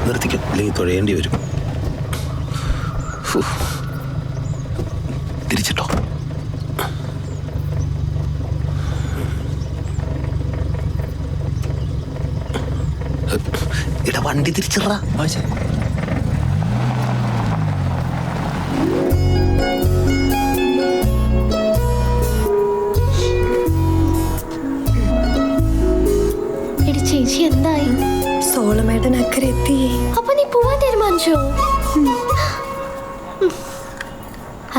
നിർത്തിക്കും, അല്ലെങ്കിൽ തുഴയേണ്ടി വരും. തിരിച്ചിട്ടോ. ഇടാ വണ്ടി തിരിച്ചിടാ. ചേച്ചി എന്തായി? സോളമേട്ടൻ അക്കരെ എത്തിയേ. അപ്പൊ നീ പോവാൻ തീരുമാനിച്ചോ?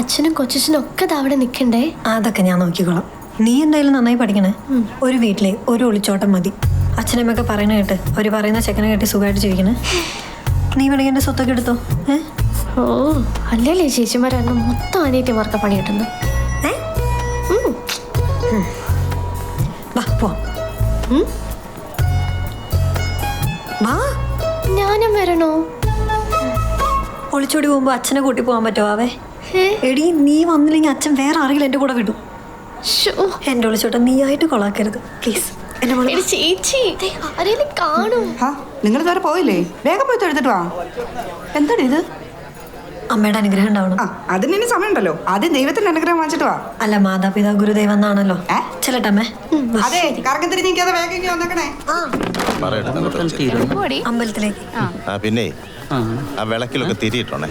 അച്ഛനും കൊച്ചനും ഒക്കെ അവിടെ നിൽക്കണ്ടേ? അതൊക്കെ ഞാൻ നോക്കിക്കോളാം. നീ എന്തായാലും നന്നായി പഠിക്കണേ. ഒരു വീട്ടിലെ ഒരു ഒളിച്ചോട്ടം മതി. അച്ഛനമ്മയൊക്കെ പറയണ കേട്ട് ഒരു പറയുന്ന ചെക്കനെ കേട്ട് സുഖമായിട്ട് ജീവിക്കണേ. നീ വേണമെങ്കിൽ എൻ്റെ സ്വത്തൊക്കെ എടുത്തോ. ഓ അല്ലല്ലേ ചേച്ചിമാരെണ്ണം മൊത്തം അനിയത്തിമാർക്ക് പണി കിട്ടുന്നു. വാ പോ. വാ. ഞാനും വരണോ? ഒളിച്ചോടി പോകുമ്പോ അച്ഛനെ കൂട്ടി പോകാൻ പറ്റുമോ? ആവേ എടി, നീ വന്നില്ലെങ്കിൽ അച്ഛൻ വേറെ ആരെങ്കിലും എൻ്റെ കൂടെ വിടും. എന്റെ ഒളിച്ചോട്ടം നീ ആയിട്ട് കൊളാക്കരുത് പ്ലീസ്. ചേച്ചി ആരെങ്കിലും കാണും. നിങ്ങൾ ഇതുവരെ പോയില്ലേ? വേഗം പോയി തൊഴുതിട്ട് വാ. എന്താണ് ഇത്? അമ്മയുടെ അനുഗ്രഹം ഉണ്ടാവണം. അതിന് ഇനി സമയമുണ്ടല്ലോ. ആദ്യം ദൈവത്തിന്റെ അനുഗ്രഹം വാങ്ങിച്ചിട്ട് വാ. അല്ല, മാതാപിതാ ഗുരുദൈവം എന്നാണല്ലോ. ചെല്ലട്ടമ്മേ. അതെ, കറക്കം തിരിഞ്ഞിരിക്കാതെ വേഗം വന്നേക്കണേ. അമ്പലത്തിലേക്ക്. പിന്നെ ആ വിളക്കിലൊക്കെ തിരിയിട്ടോണേ.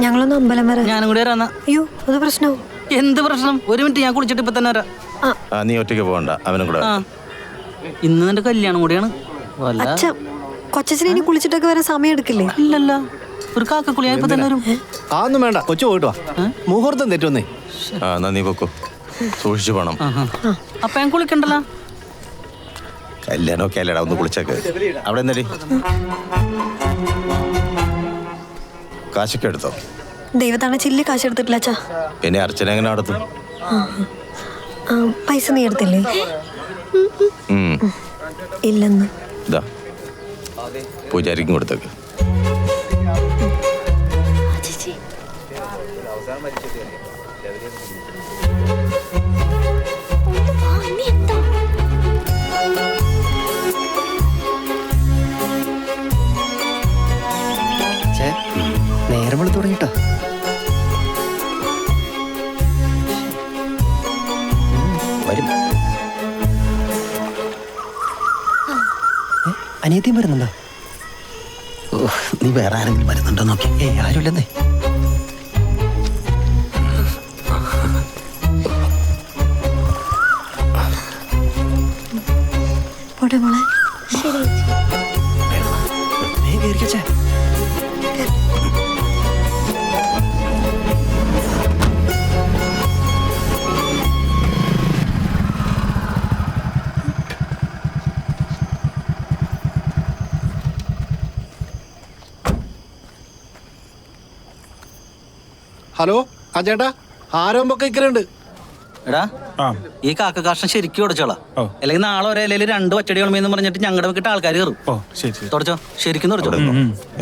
ഞങ്ങളൊന്ന് അമ്പലം വരെ. ഞാനും കൂടി വരാന്നാ. അയ്യോ, അത് പ്രശ്നവും. എന്ത് പ്രശ്നം? ഒരു മിനിറ്റ്, ഞാൻ കുളിച്ചിട്ട് ഇപ്പൊ തന്നെ വരാം. നീ ഒറ്റയ്ക്ക് പോകണ്ട, അവനും കൂടെ. ഇന്ന് നിന്റെ കല്യാണം കൂടിയാണ്. കൊച്ചച്ഛനെ ഇനി കുളിച്ചിട്ടൊക്കെ വരാൻ സമയം എടുക്കില്ലേ? ഇല്ലല്ലോ, ഒരു കാക്കക്കുളി ഞാൻ ഇപ്പൊ തന്നെ വരും. അതൊന്നും വേണ്ട, കൊച്ചു പോയിട്ട് വാ. മുഹൂർത്തം തെറ്റുന്നേ. നീ പൊക്കോ, സൂക്ഷിച്ചു പോണം. അപ്പൊ ഞാൻ കുളിക്കണ്ടല്ലോ. കല്യാണമൊക്കെ അല്ലേടാ, ഒന്ന് കുളിച്ചേക്ക്. അവിടെ എന്നടി കാശൊക്കെ എടുത്തോ? ദൈവത്താണ് ചില്ലി കാശ് എടുത്തിട്ടില്ല അച്ഛാ. പിന്നെ അർച്ചന എങ്ങനെ നടത്തും? പൈസ നീ എടുത്തില്ലേ? ഇല്ലെന്ന്. ഇതാ പൂജാരിക്കും കൊടുത്തേക്ക്. നേരം വെളുത്ത് തുടങ്ങിട്ടോ. വരും. അനിയത്തിയും വരുന്നുണ്ടോ? നീ വേറെ ആരെങ്കിലും വരുന്നുണ്ടോ നോക്കി. ആരുമില്ലെന്നേ. പോട്ടെ മോളെ. ശരി. ഹലോ, ആ ചേട്ടാ, ആരോമ്പൊക്കെ ഇക്കലുണ്ട്. എടാ, ഈ കാക്ക കാഷ്ടം ശരിക്കും ഉടച്ചോളാം. അല്ലെങ്കിൽ നാളെ ഒരേ ഇലയിൽ 2 പച്ചടി കളമെന്ന് പറഞ്ഞിട്ട് ഞങ്ങളുടെ വെക്കിട്ട് ആൾക്കാർ കയറും. തുടച്ചോ, ശരിക്കും തുടച്ചോ.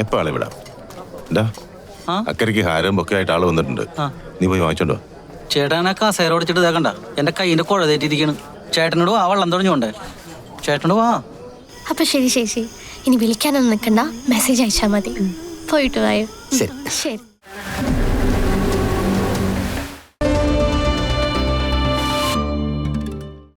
എപ്പോ ആളെ വിടാം. അക്കരയ്ക്ക് ഹാരം ഒക്കെ ആയിട്ട് ആള് വന്നിട്ടുണ്ട്. നീ പോയി വാങ്ങിച്ചോണ്ടോ. ചേട്ടനെ കസേര ഓടിച്ചിട്ട് ഇതാക്കണ്ട, എന്റെ കൈയിന്റെ കുഴ തേറ്റിരിക്കണം. ചേട്ടനോട് വാ, വെള്ളം തുടഞ്ഞോണ്ടേ. ചേട്ടനോട് വാ. അപ്പൊ ശരി ചേച്ചി, ഇനി വിളിക്കാനൊന്നും നിൽക്കണ്ട, മെസ്സേജ് അയച്ചാൽ മതി. പോയിട്ട് വായോ. ശരി.